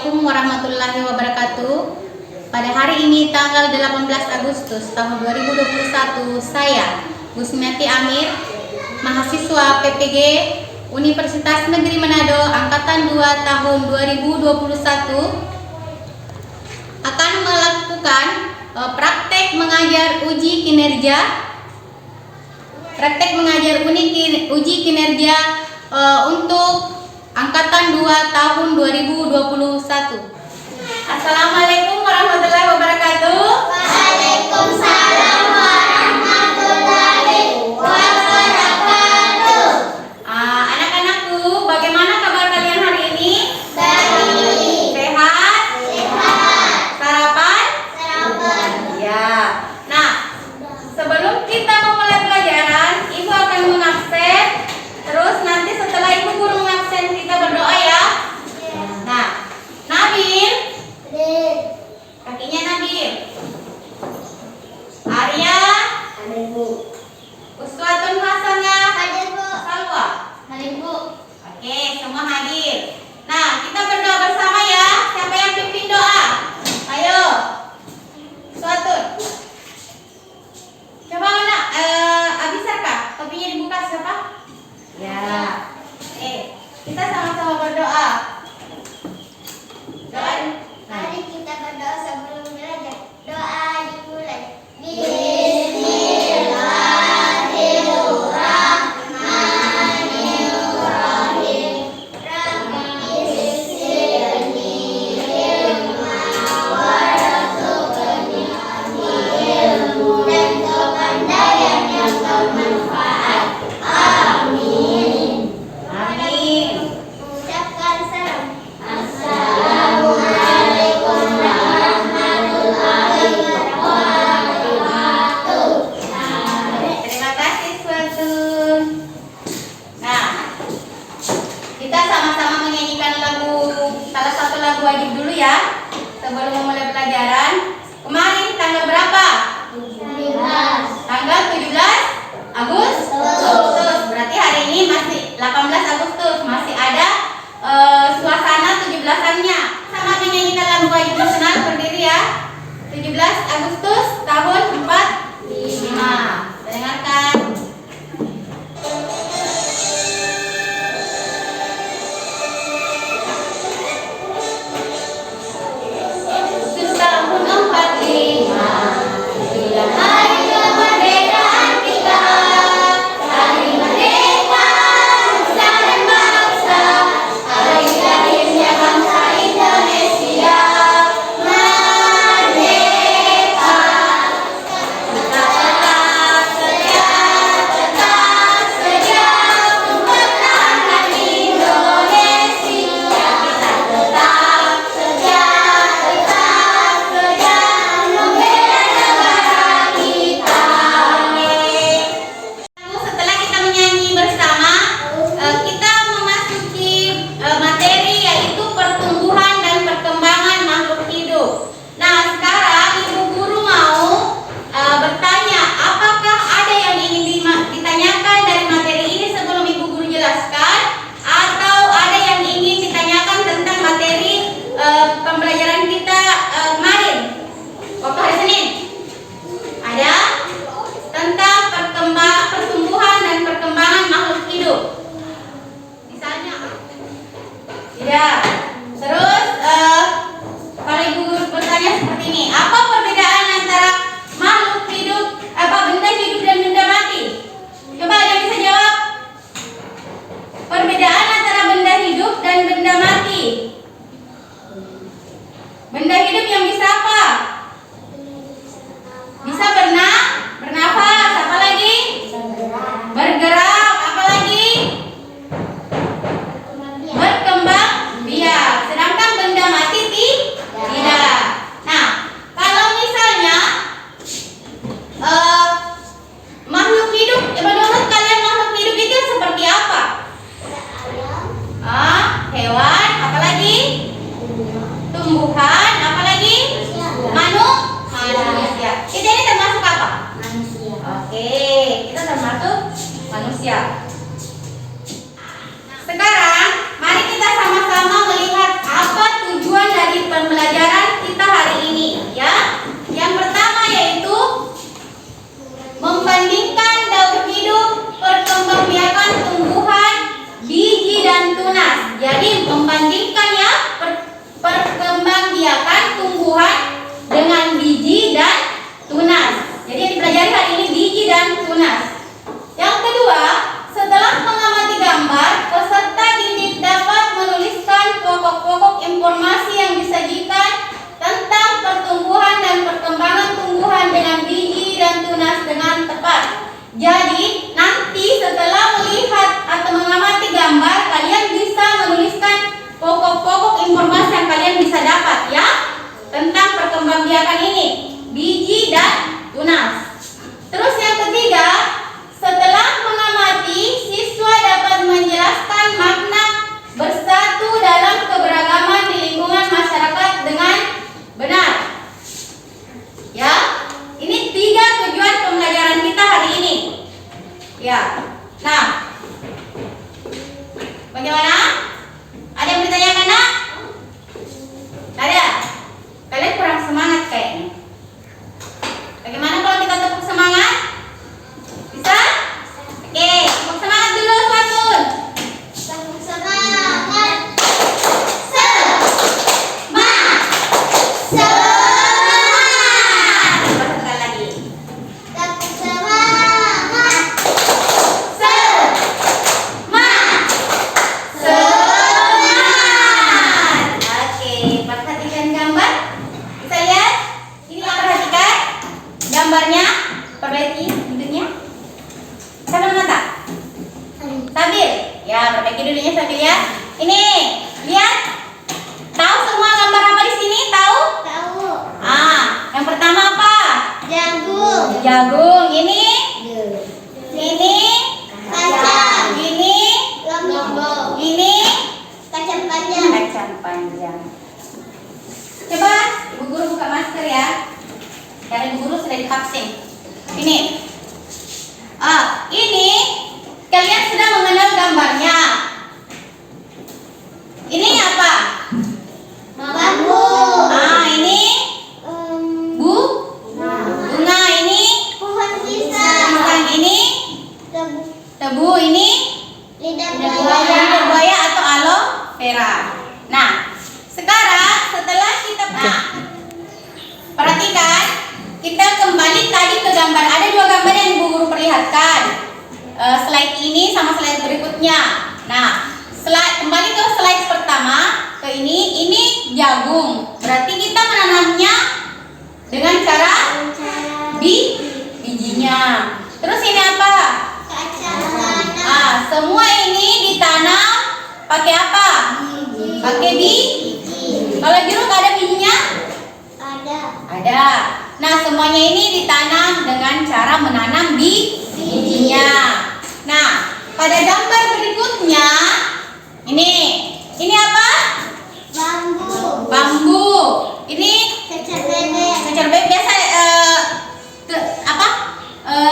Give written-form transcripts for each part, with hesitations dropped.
Assalamualaikum warahmatullahi wabarakatuh. Pada hari ini tanggal 18 Agustus tahun 2021, saya Gusmiati Amir, mahasiswa PPG Universitas Negeri Manado angkatan 2 tahun 2021 akan melakukan praktek mengajar uji kinerja. Uji kinerja untuk angkatan 2 tahun 2021. Assalamualaikum warahmatullahi wabarakatuh. Waalaikumsalam warahmatullahi wabarakatuh. Anak-anakku, bagaimana kabar kalian hari ini? Baik. Sehat? Sehat. Sarapan? Sarapan. Ya. Nah, sebelum kita memulai pelajaran, Ibu akan mengabsen. Terus nanti setelah Ibu guru mengabsen, kita berdoa ya. Nah, Nabil, kakinya Nabil. Arya, Hadir, Bu. Uswatun Hasanah, Hadir, Bu. Salwa. Hadir, Bu. Oke, semua hadir. Nah, kita berdoa bersama ya. Siapa yang pimpin doa? Ayo. Uswatun. Coba mana? Abisar kah? Topinya dibuka siapa? Ya. Kita sama-sama berdoa. Doa. Mari kita berdoa sebelum belajar. Doa dimulai. Bismillahirrahmanirrahim. Rabbi zidni ilma warzuqni ilmu dan kepandaian yang bermanfaat. Amin. Amin. Ucapkan salam. Assalamualaikum warahmatullahi wabarakatuh. Terima kasih Uswatun. Nah, kita sama-sama menyanyikan salah satu lagu wajib dulu ya sebelum memulai pelajaran. Kemarin tanggal berapa? 17. Tanggal 17 Agustus. Berarti hari ini masih 18 Agustus, masih ada suasana 17-annya. Sama menyanyikan lagu wajib nasional, berdiri ya. 17 Agustus tahun 45. Dengarkan. Tahun 45, itulah hari kemerdekaan kita. Hari merdeka nusa dan bangsa, hari lahirnya bangsa Indonesia. Merdeka, kita tetap setia mempertahankan Indonesia. Kita tetap setia membela negara kita. Setelah kita menyanyi bersama, kita memasuki materi yaitu pertumbuhan dan perkembangan makhluk hidup. Nah, sekarang Ibu Guru mau bertanya, apakah ada yang ingin ditanyakan dari materi ini sebelum Ibu Guru jelaskan, atau ada yang ingin ditanyakan tentang materi pembelajaran kita kemarin waktu hari Senin? Ada tentang pertumbuhan dan perkembangan makhluk hidup. Misalnya tidak. Terus kalau Ibu Guru bertanya seperti ini, apa perbedaan antara makhluk hidup, benda hidup dan benda mati? Coba ada yang bisa jawab? Perbedaan antara benda hidup dan benda mati. Benda hidup yang bisa apa? Bisa bernafas, apa lagi? Bergerak, apa lagi? Berkembang biak. Sedangkan benda mati tidak. Nah, kalau misalnya makhluk hidup, menurut kalian makhluk hidup itu seperti apa? Hewan, apa lagi? Tumbuhan, apa lagi? Manusia. Kita ini termasuk apa? Manusia. Oke, kita termasuk manusia. Sekarang, mari kita sama-sama melihat apa tujuan dari pembelajaran kita hari ini ya. Yang pertama yaitu membandingkan daur hidup, perkembangbiakan tumbuhan, biji dan tunas. Jadi membandingkan ya perkembangbiakan tumbuhan dengan biji dan tunas. Jadi yang dipelajari hari ini biji dan tunas. Yang kedua, setelah mengamati gambar, peserta didik dapat menuliskan pokok-pokok informasi yang disajikan tentang pertumbuhan dan perkembangan tumbuhan dengan biji dan tunas dengan tepat. Jadi nanti setelah melihat atau mengamati gambar, kalian bisa menuliskan pokok-pokok informasi yang kalian bisa dapat ya tentang perkembangbiakan ini, biji dan tunas. Terus yang ketiga, setelah mengamati, siswa dapat menjelaskan makna bersatu dalam keberagaman di lingkungan masyarakat dengan benar. Ya, ini 3 tujuan pembelajaran kita hari ini. Ya, nah, bagaimana? Ada yang ditanyakan nak? Ada? Kalian kurang semangat kayaknya. Bagaimana kalau kita tepuk semangat? Bisa? Oke, tepuk semangat dulu Fatul. Tepuk semangat. Sekali lagi. Tepuk semangat. Semangat. Oke, perhatikan gambar. Bisa lihat? Ini yang perhatikan gambarnya. Perbaiki duduknya. Sambil mata. Sambil. Ya, perbaiki duduknya sambil ya. Ini, lihat. Tahu semua gambar apa di sini? Tahu? Tahu. Yang pertama apa? Jagung. Jagung. Ini Kacang. ini Lombok. ini Kacang panjang. kacang panjang. Coba Ibu Guru buka masker ya. Karena Ibu Guru sudah divaksin. Ini. Ini kalian sudah mengenal gambarnya. Ini apa? Bambu. Ini bunga, ini Pohon pisang. pisang, ini tebu, ini Lidah lidah buaya atau aloe vera. Nah, sekarang setelah kita perhatikan, kita kembali tadi ke gambar. Ada 2 gambar yang Ibu Guru perlihatkan. Slide ini sama slide berikutnya. Nah, kembali ke slide pertama, ke ini jagung. Berarti kita menanamnya dengan cara bijinya. Terus ini apa? Kacang. Semua ini ditanam pakai apa? Pakai biji. Kalau jeruk ada bijinya? Ada. Ada. Nah, semuanya ini ditanam dengan cara menanam bijinya. Nah, pada gambar berikutnya ini apa? Bambu. Bambu. Ini Cacar bebek. cacar bebek biasa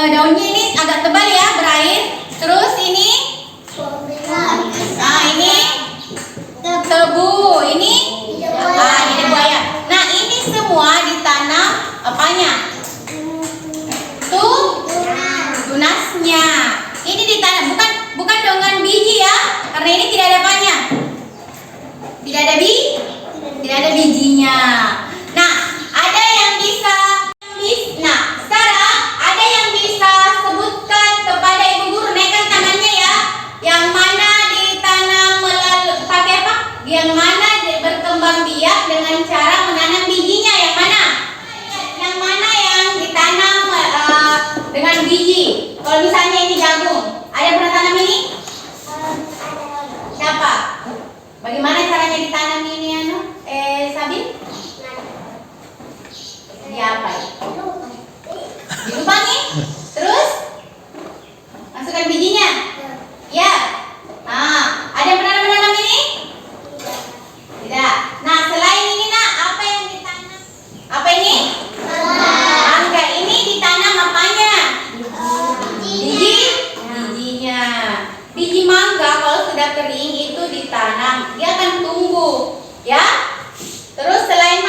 daunnya ini agak tebal ya, berair. Terus ini ini tebu, ini lidah buaya. Nah, ini semua ditanam apanya? Tunasnya. Ini ditanam bukan dengan biji ya, karena ini tidak ada apanya. Tidak ada bijinya. Nah, ada yang bisa. Nah, sekarang ada yang bisa sebutkan kepada Ibu Guru, naikkan tangannya ya. Yang mana ditanam pakai apa? Yang mana berkembang biak dengan cara menanam bijinya? Yang mana? Yang mana yang ditanam dengan biji? Kalau misalnya ini jagung, ada yang pernah tanam ini? Siapa? Bagaimana caranya ditanam ini Sabil? Apa? Dilubangi. Terus masukkan bijinya. Ya. Ada yang pernah menanam ini? Tidak. Nah, selain ini nak, apa yang ditanam? Apa ini? Mangga. Ini ditanam apanya? Bijinya. Biji mangga kalau sudah kering itu ditanam, dia akan tumbuh, ya. Terus selain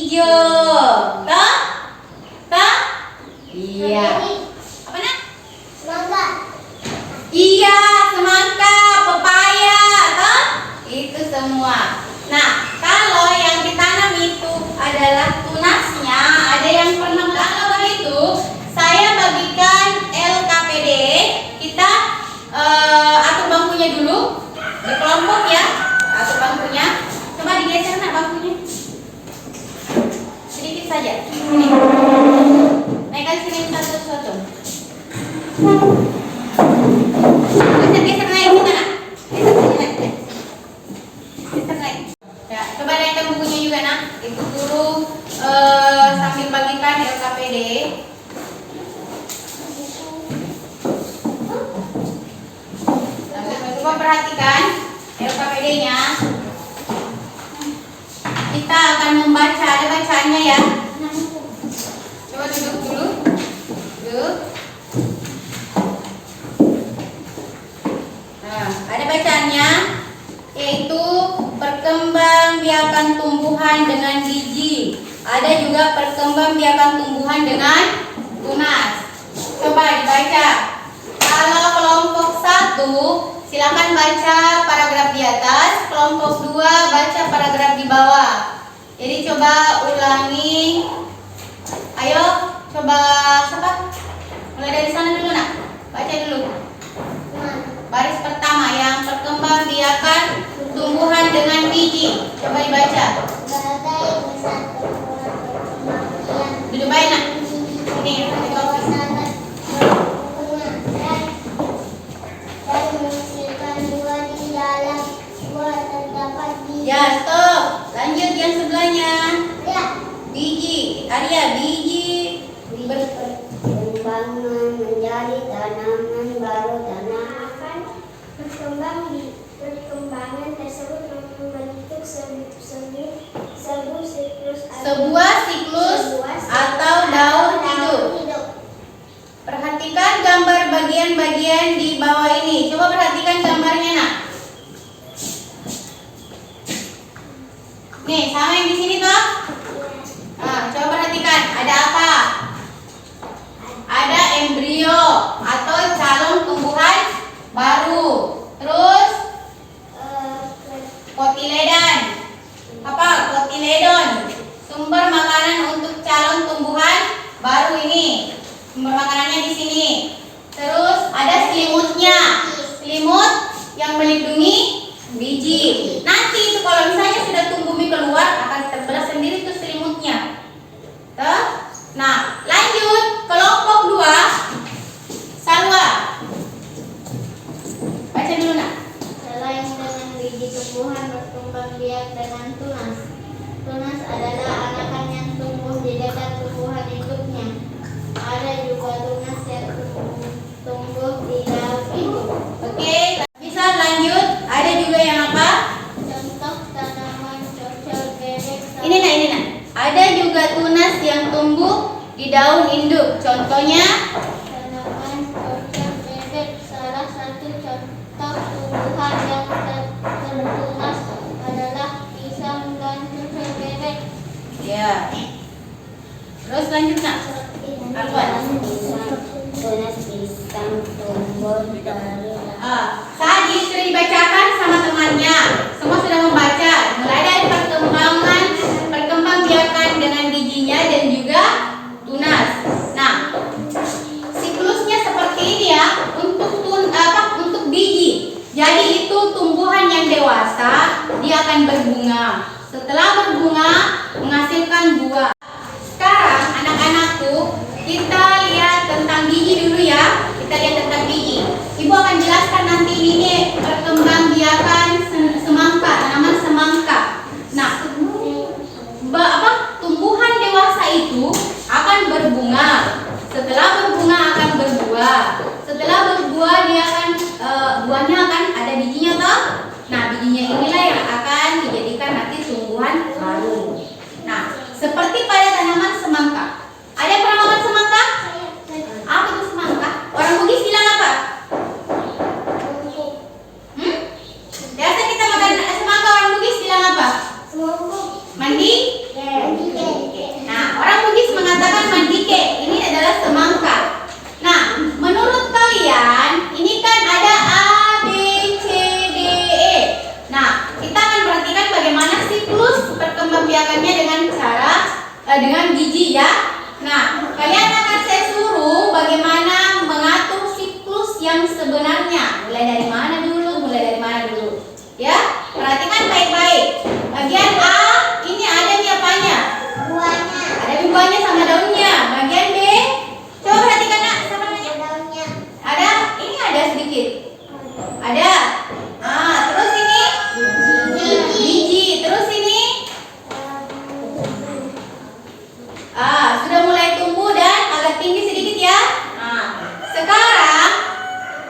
hijau. Toh? Toh? Iya. Apa nak? Mangga. Iya, semangka, pepaya, toh? Itu semua. Nah, kalau yang ditanam itu adalah tunasnya, ada yang pernah kalau begitu, saya bagikan LKPD. Kita atur bangkunya dulu, berkelompok ya, atur bangkunya. Coba digeser nak bangkunya, sedikit saja. Sini, naikkan sini satu-satu. Geser naik kita nak, geser naik. Ya, coba naikkan bukunya juga nak. Ibu guru sambil bagikan LKPD. Coba perhatikan LKPD-nya. Kita akan membaca, ada bacaannya ya. Coba duduk dulu. Duduk. Nah, ada bacaannya, yaitu perkembangbiakan tumbuhan dengan biji. Ada juga perkembangbiakan tumbuhan dengan tunas. Coba dibaca. Kalau kelompok 1, silakan baca paragraf di atas. Kelompok 2 baca paragraf di bawah. Jadi coba ulangi. Ayo, coba siapa? Mulai dari sana dulu nak. Baca dulu. Baris pertama yang perkembangbiakan tumbuhan dengan biji. Coba dibaca. Sebagai pusat perkembangbiakan Duduk baik nak. Ini kopi. sangat berbunga dan menghasilkan buah di dalam buah terdapat biji. Ya, stop. Lanjut yang sebelahnya. Ya. Biji. Arya, biji. Perkembangan menjadi tanaman baru. Tanaman perkembangan tersebut membentuk Sebuah siklus atau daur hidup. Perhatikan gambar bagian-bagian di bawah ini. Coba perhatikan gambarnya nak. Nih, sama yang di sini toh. Nah, coba perhatikan. Ada apa? Ada embrio atau calon tumbuhan baru. Terus kotiledon. Apa? Kotiledon. Sumber makanan untuk calon tumbuhan baru ini. Sumber makanannya di sini. Terus ada selimutnya. Selimut yang melindungi biji. Nanti itu kalau misalnya sudah tumbuh mie keluar akan terbelah sendiri tuh selimutnya. Tuh. Nah, lanjut kelompok 2. Salwa. Baca dulu nak. Selain dengan biji tumbuhan berkembang biak dengan tunas. Tunas adalah anakan yang tumbuh di dekat tumbuhan induknya. Ada juga tunas yang tumbuh di dalam induk. Oke, bisa lanjut. Ada juga yang apa? Contoh tanaman cocol bebek. Ini nak. Ada juga tunas yang tumbuh di daun induk. Contohnya Tanaman cocol bebek salah satu contoh tumbuhan yang tertunas adalah pisang dan cocol bebek. ya. Terus lanjut nak. Tunas pisang tumbuh dari Tadi sudah dibacakan sama temannya. Semua sudah membaca. Mulai dari perkembangbiakan dengan bijinya dan juga tunas. Nah, siklusnya seperti ini ya. Untuk biji. Jadi itu tumbuhan yang dewasa, dia akan berbunga. Setelah berbunga, menghasilkan buah. Sekarang anak-anakku, kita lihat tentang biji dulu ya. Kita lihat tentang biji. Ibu akan jelaskan nanti ini perkembangbiakan semangka, tanaman semangka. Nah, tumbuhan dewasa itu akan berbunga. Setelah berbunga akan berbuah. Setelah berbuah dia akan buahnya akan ada bijinya toh. Nah, bijinya inilah yang akan dijadikan nanti tumbuhan baru. Nah, seperti pada tanaman semangka. Ada yang pernah makan semangka? Apa itu semangka? Orang Bugis bilang apa? dengan biji ya. Nah, kalian akan saya suruh bagaimana mengatur siklus yang sebenarnya. Mulai dari mana dulu? Ya, perhatikan baik-baik. Bagian A, ini ada nih apanya? Buahnya. Ada buahnya sama daunnya. Bagian B, coba perhatikan nak, sama namanya? Daunnya. Ada, ini ada sedikit. Ada. Terus ini biji. Terus ini sudah mulai tumbuh dan agak tinggi sedikit ya. Sekarang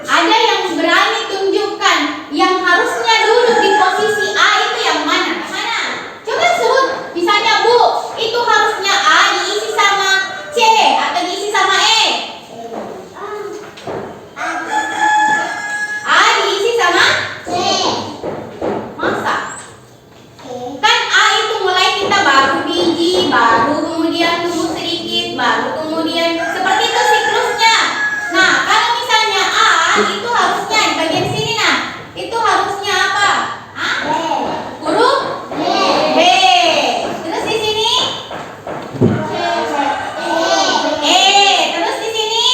ada yang berani tunjukkan yang harusnya duduk di posisi A itu yang mana? Mana? Coba sebut. Misalnya Bu, itu harusnya A diisi sama C atau diisi sama E? A diisi sama C. masa? Kan A itu mulai kita baru biji, baru kemudian tumbuh sedikit, baru kemudian seperti itu siklusnya. Nah, kalau misalnya A itu harusnya di bagian sini nah, itu harusnya apa? Huruf B. Terus di sini E. Terus di sini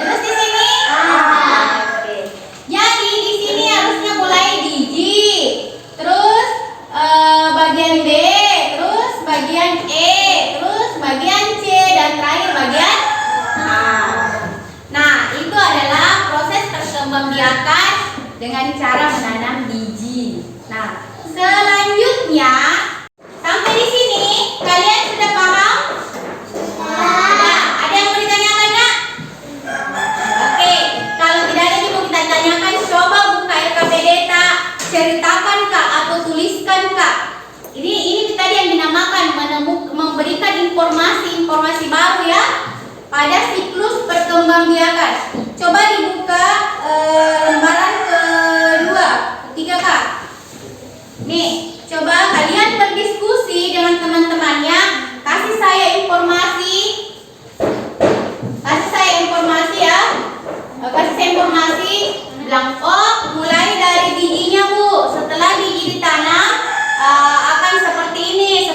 Terus di sini Oke. Jadi di sini harusnya mulai biji, terus bagian B, terus bagian E, terus bagian C, dan terakhir bagian A. Nah, itu adalah proses perkembangbiakan dengan cara menanam biji. Nah, selanjutnya sampai di sini kalian sudah paham? Nah, ada yang mau ditanyakan nak? Oke, kalau tidak ada yang mau kita tanyakan, coba buka LKPD Data, ceritakan kak atau tuliskan kak. Ini tadi yang dinamakan memberikan informasi baru ya pada siklus perkembangbiakan. Coba dibuka lembaran ketiga kak. Nih, coba kalian berdiskusi dengan teman-temannya, kasih saya informasi ya. Kasih saya informasi, bilang oh mulai dari bijinya Bu, setelah biji ditanam akan seperti ini,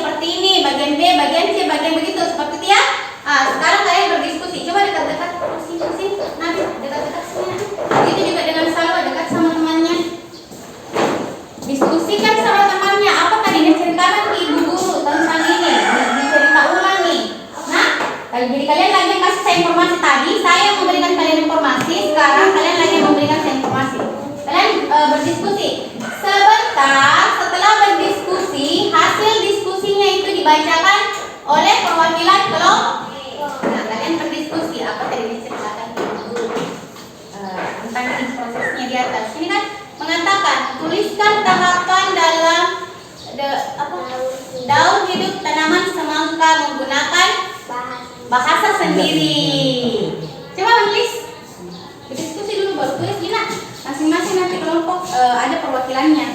bagian B, bagian C, bagian begitu, seperti itu ya. Sekarang kalian berdiskusi, coba dekat-dekat sini, nanti dekat-dekat sini. Begitu juga dengan Salwa, dekat sama temannya. Diskusikan sama temannya, apa tadi diceritakan ke ibu guru tentang ini, dicerita ulang nih. Nah, jadi kalian lagi kasih saya informasi tadi, saya memberikan kalian informasi, sekarang kalian lagi memberikan saya informasi. Kalian berdiskusi. Sebentar setelah berdiskusi, hasil diskusinya itu dibacakan oleh perwakilan kelompok. Nah, kalian berdiskusi apa tadi diceritakan ke ibu guru tentang ini prosesnya di atas. Ini kan mengatakan tuliskan tahapan dalam daur hidup tanaman semangka menggunakan bahasa sendiri. Coba menulis, berdiskusi dulu baru tulis gila. Masing-masing nanti kelompok ada perwakilannya.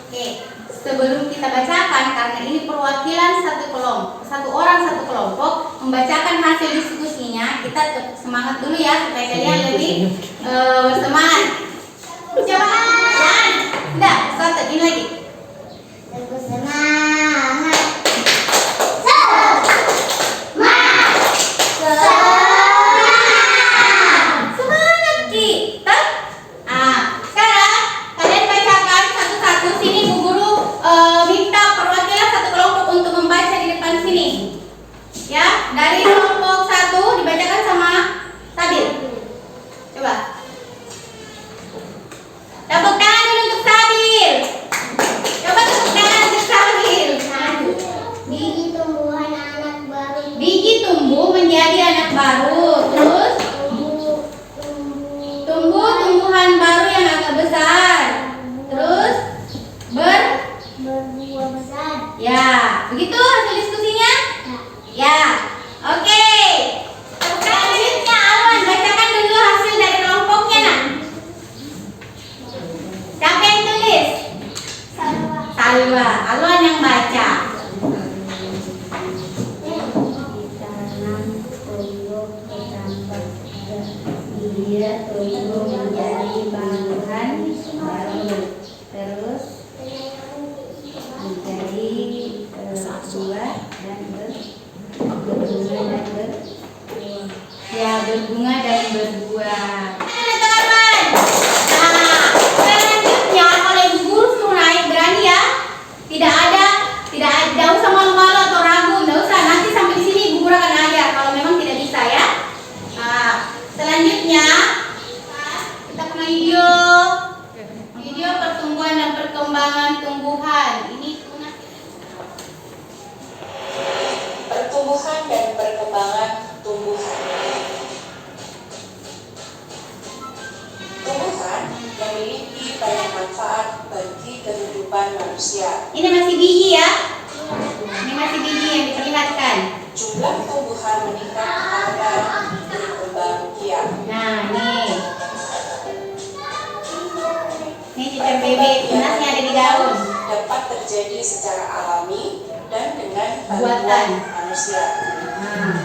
Oke, sebelum kita bacakan karena ini perwakilan satu orang satu kelompok membacakan hasil diskusinya, kita semangat dulu ya supaya kalian lebih bersemangat. Coba jangan, enggak, satu ini lagi. Semangat. Semangat kita. Sekarang kalian bacakan satu-satu. Sini Bu Guru minta perwakilan satu kelompok untuk membaca di depan sini. Ya, dari kelompok 1 dibacakan sama Sabil. Coba. Tepuk tangan dulu untuk Sabil. Coba tepuk tangan untuk Sabil. Biji tumbuhan anak baru. Biji tumbuh menjadi anak baru. Terus tumbuh tumbuhan baru yang agak besar. Terus berbuah besar. ya, begitu hasil diskusinya? Ya. Oke. Selanjutnya Alwan, bacakan dulu hasil dari kelompoknya nak. Siapa yang tulis? Salwa. Alwan yang baca. Dia tumbuh menjadi bahan baru, terus menjadi berbunga dan berbuah. Teman-teman. Nah, selanjutnya oleh Ibu Guru suruh naik, berani ya. Tidak usah malu-malu atau ragu, tidak usah. Nanti sampai di sini Ibu Guru akan ajar kalau memang tidak bisa ya. Nah, selanjutnya kita ke video pertumbuhan dan perkembangan tumbuhan. Ini tunas pertumbuhan dan perkembangan tumbuhan. Tumbuhan memiliki banyak manfaat bagi kehidupan manusia. Ini masih biji ya. Ini masih biji yang diperlihatkan. Jumlah tumbuhan meningkat karena berkembang biak. Nah, nih. Ini cucur bebek, tunasnya ada di daun. Dapat terjadi secara alami dan dengan Buatan bantuan manusia. Nah,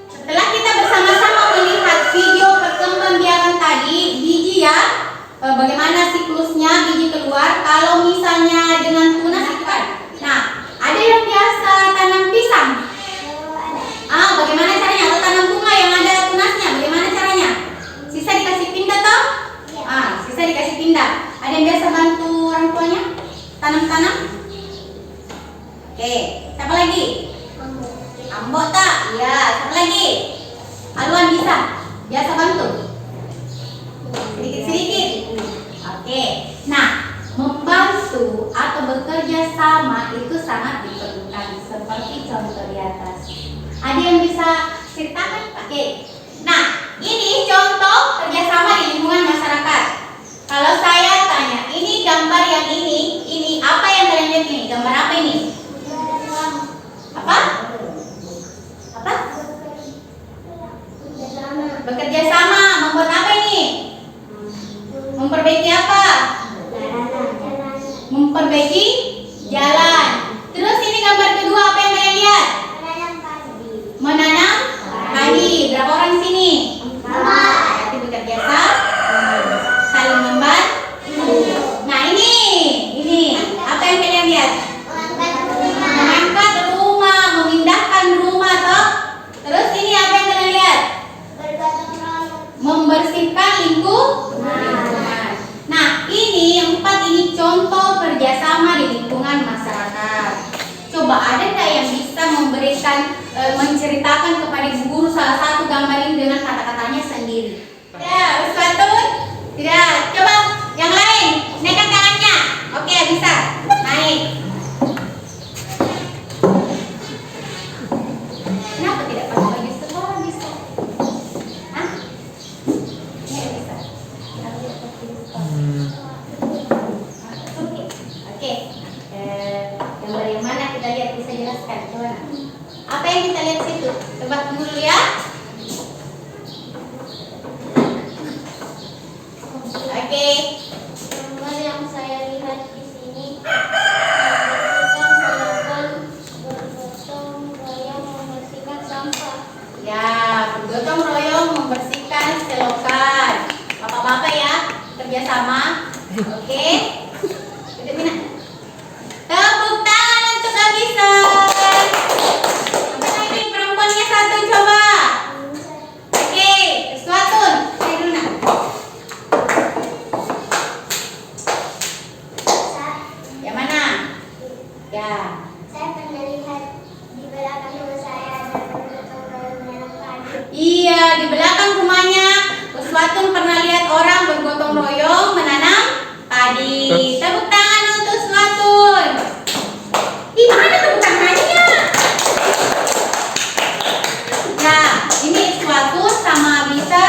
setelah kita bersama-sama melihat video perkembangbiakan tadi, biji ya, bagaimana siklusnya biji keluar. Kalau misalnya dengan tunas itu kan. Nah, ada yang biasa tanam pisang. Bagaimana caranya? Atau tanam bunga yang ada tunasnya, bagaimana caranya? Sisa dikasih pindah toh? Sisa dikasih pindah. Ada yang biasa bantu orang tuanya tanam-tanam? Oke, siapa lagi? Ambo tak? Iya, siapa lagi? Aluan bisa? Biasa bantu? Sedikit-sedikit? Oke, nah membantu atau bekerja sama itu sangat diperlukan seperti contoh di atas. Ada yang bisa ceritakan? Oke, nah ini contoh kerjasama di lingkungan masyarakat. Kalau saya tanya, ini gambar yang ini apa yang kalian lihat ini? Gambar apa ini? Apa? Bekerja sama, membuat apa ini? Memperbaiki apa? Memperbaiki jalan. Terus ini gambar kedua, apa yang kalian lihat? Menanam padi. Berapa orang di sini? Berarti bekerja sama, saling membantu. Nah ini apa yang kalian lihat? Mengangkat rumah, memindahkan rumah toh. Terus ini apa yang kalian lihat? Membersihkan lingkungan. Nah, ini contoh kerjasama di lingkungan masyarakat. Coba ada nggak yang bisa menceritakan kepada Ibu Guru salah satu gambar ini dengan kata-katanya sendiri? Ya, satu? Tidak. Coba yang lain, naikkan tangannya. Oke, bisa. Naik. Kenapa tidak pakai baju sekolah bisa? Hah? Ya, bisa. Oke. Gambar yang mana kita lihat, bisa jelaskan? Coba. Apa yang kita lihat situ? Coba tunggu dulu ya. Oke. Gambar yang saya lihat di sini membersihkan selokan, bergotong royong membersihkan sampah. Ya, bergotong royong membersihkan selokan. Bapak-bapak ya, kerjasama. Oke. Udah Mina. Tepuk tangan untuk Abisan. Sampai lagi perempuannya satu coba. Oke, sesuatu. Saya dulu nak. Yang mana? Ya. Saya pernah lihat di belakang rumah saya ada bergotong royong menanam padi. Iya, di belakang rumahnya Uswatun pernah lihat orang bergotong royong menanam padi. Tepuk tangan untuk Uswatun. Ih, mana tepuk tangannya? Nah, ini Uswatun sama Abisa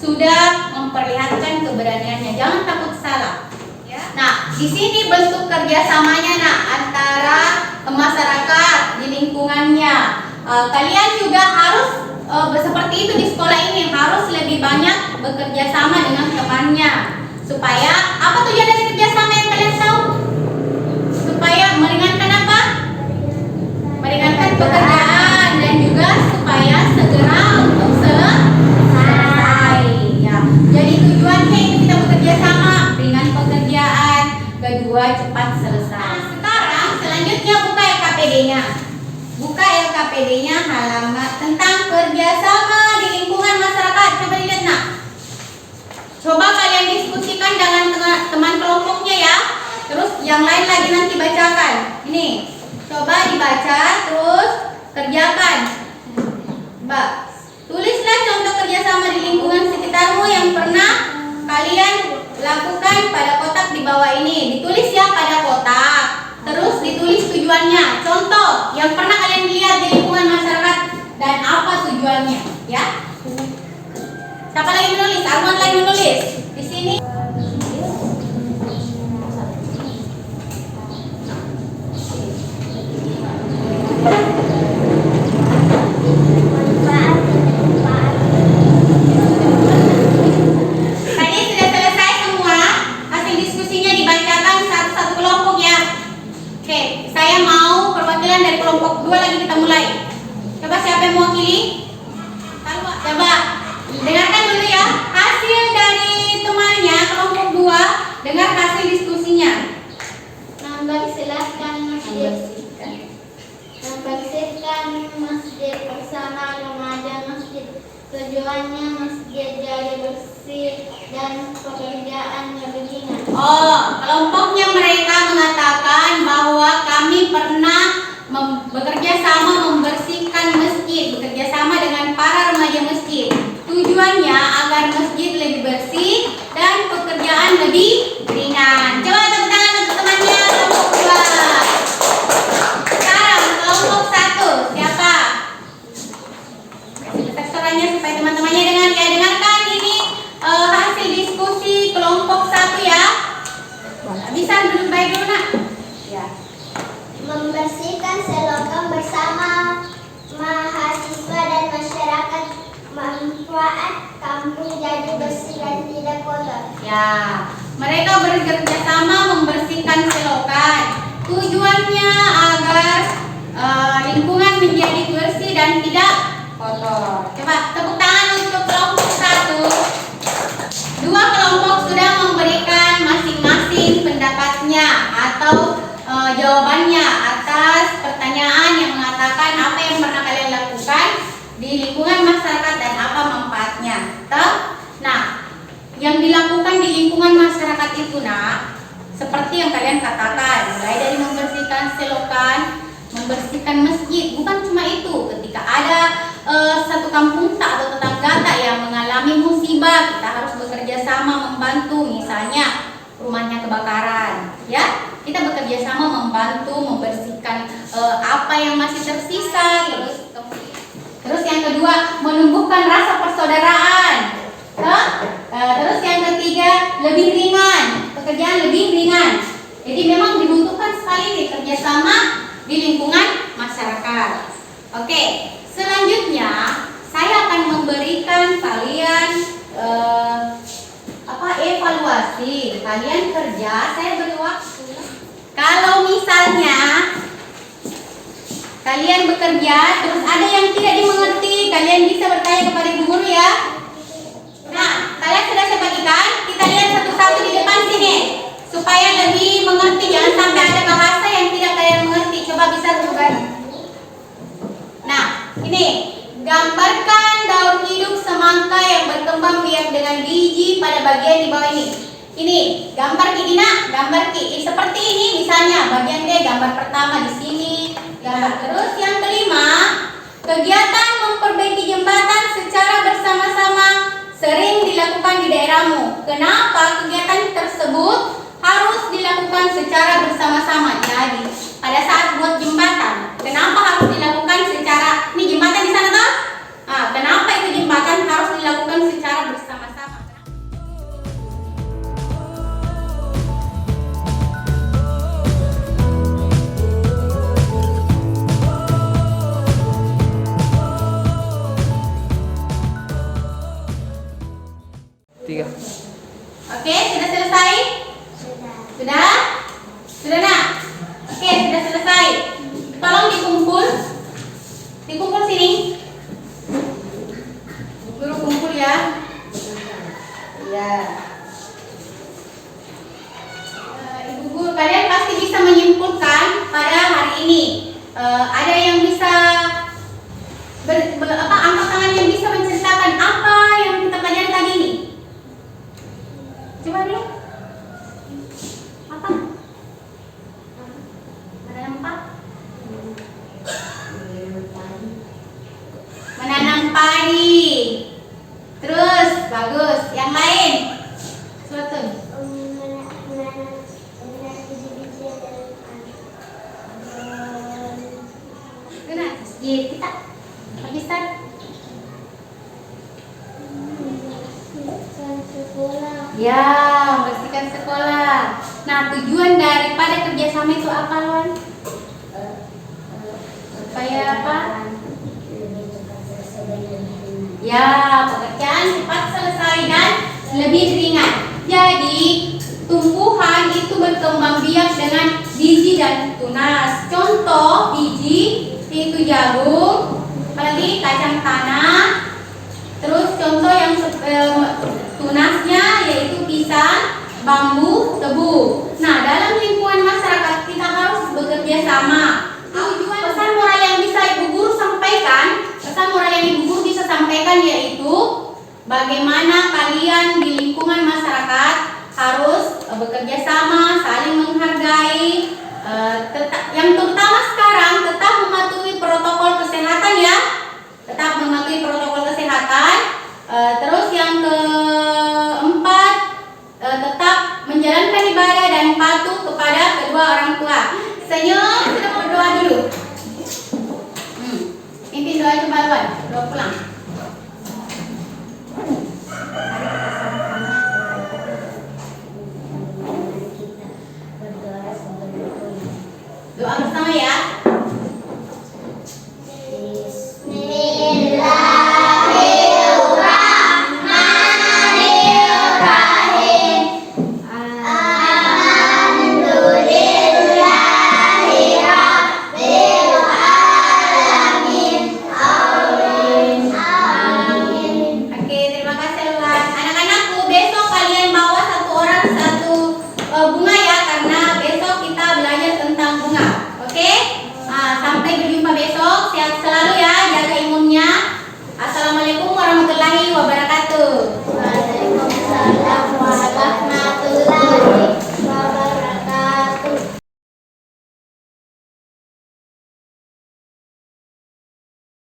sudah memperlihatkan keberaniannya. Jangan takut salah. Nah, di sini bentuk kerjasamanya antara masyarakat di lingkungannya. Kalian juga harus seperti itu di sekolah ini, harus lebih banyak bekerja sama dengan temannya. Supaya apa tujuan dari kerjasama yang kalian tahu? Supaya meringankan apa? Meringankan pekerjaan dan juga supaya segera untuk selesai. Ya. Jadi tujuannya itu kita bekerja sama, ringan pekerjaan, kedua cepat selesai. Nah, sekarang selanjutnya buka KPD. LKPD-nya. Buka LKPD-nya halaman tentang kerjasama di lingkungan masyarakat. Coba dilihat nak. Coba kalian diskusikan dengan teman kelompoknya ya. Terus yang lain lagi nanti bacakan. Ini, coba dibaca terus kerjakan. Mbak, tulislah contoh kerjasama di lingkungan sekitarmu yang pernah kalian lakukan pada kotak di bawah ini. Ditulis ya pada kotak. Terus ditulis tujuannya. Contoh yang pernah kalian lihat di lingkungan masyarakat dan apa tujuannya, ya. Siapa lagi menulis? Arman lagi menulis. Di sini. Tadi sudah selesai semua. Hasil diskusinya dibacakan satu-satu kelompok ya. Oke, saya mau perwakilan dari kelompok 2 lagi kita mulai. Coba siapa yang mewakili? Coba dengarkan dulu ya hasil dari temannya kelompok 2. Dengar hasil diskusinya. Membersihkan masjid bersama remaja masjid. Tujuannya masjid jadi bersih dan pekerjaannya begini. Kelompoknya mereka mengatakan bahwa kami pernah bekerja sama membersihkan masjid, bekerja sama dengan para remaja masjid. Tujuannya agar masjid lebih bersih dan pekerjaan lebih ringan. Coba tepuk tangan untuk temannya kelompok 2. Sekarang kelompok 1 siapa? Kasih suaranya supaya teman-temannya dengar ya. Dengarkan ini hasil diskusi kelompok 1 ya. Bisa duduk baik dulu nak. Ya. Membersihkan selokan bersama mahasiswa dan masyarakat, manfaat kampung jadi bersih dan tidak kotor. Ya, mereka bekerja sama membersihkan selokan. Tujuannya agar lingkungan menjadi bersih dan tidak kotor. Coba tepuk tangan untuk kelompok 1. 2 kelompok sudah memberikan masing-masing pendapatnya atau jawabannya atas pertanyaan yang mengatakan apa yang pernah kalian lakukan di lingkungan masyarakat dan apa manfaatnya. Nah, yang dilakukan di lingkungan masyarakat itu nak, seperti yang kalian katakan, mulai dari membersihkan selokan, membersihkan masjid. Bukan cuma itu, ketika ada satu kampung tak atau tetangga yang mengalami musibah, kita harus bekerja sama membantu. Misalnya rumahnya kebakaran, ya. Kita bekerja sama membantu membersihkan apa yang masih tersisa. Terus yang kedua, menumbuhkan rasa persaudaraan. Terus yang ketiga, lebih ringan, pekerjaan lebih ringan. Jadi memang dibutuhkan sekali nih kerjasama di lingkungan masyarakat. Oke, selanjutnya saya akan memberikan kalian evaluasi. Kalian kerja, saya beri waktu. Kalau misalnya kalian bekerja terus ada yang tidak dimengerti, kalian bisa bertanya kepada ibu guru ya. Nah, kalian sudah saya bagikan. Kita lihat satu-satu di depan sini supaya lebih mengerti. Jangan sampai ada bahasa yang tidak kalian mengerti. Coba bisa bukan? Nah, ini gambarkan daur hidup semangka yang berkembang biak dengan biji pada bagian di bawah ini. Ini gambar Ki Dina, gambar Ki. Seperti ini misalnya bagian D, gambar pertama di sini. Gambar terus yang kelima, kegiatan memperbaiki jembatan secara bersama-sama sering dilakukan di daerahmu. Kenapa kegiatan tersebut harus dilakukan secara bersama-sama? Jadi pada saat buat jembatan, kenapa harus dilakukan secara, ini jembatan di sana toh? Kenapa itu jembatan harus dilakukan secara bersama-sama? Oke, sudah selesai? Sudah? Sudah nak? Oke, sudah selesai. Tolong dikumpul. Dikumpul sini. Guru kumpul ya. Iya. Ibu guru, kalian pasti bisa menyimpulkan pada hari ini Ada yang bisa angkat tangan yang bisa menceritakan apa yang kita pelajari tadi ini? Coba dulu. Apa? Menanam apa? Menanam padi. Terus, bagus. Yang lain? Suatu. Benar. Kita bisa ya membersihkan sekolah. Nah, tujuan daripada kerjasama itu apa, Lon? Supaya apa? Ya, pekerjaan cepat selesai dan lebih ringan. Jadi, tumbuhan itu berkembang biak dengan biji dan tunas. Contoh biji itu jagung, apalagi kacang tanah. Terus contoh yang tunasnya yaitu pisang, bambu, tebu. Nah, dalam lingkungan masyarakat kita harus bekerja sama. Tujuan pesan moral yang bisa Ibu Guru sampaikan, yaitu bagaimana kalian di lingkungan masyarakat harus bekerja sama, saling menghargai, yang terutama sekarang tetap mematuhi protokol kesehatan ya. Tetap mematuhi protokol kesehatan. Terus yang keempat, tetap menjalankan ibadah dan patuh kepada kedua orang tua. Senyum, sudah mau berdoa dulu. Pimpin doa coba Luan, doa pulang. Doa bersama ya.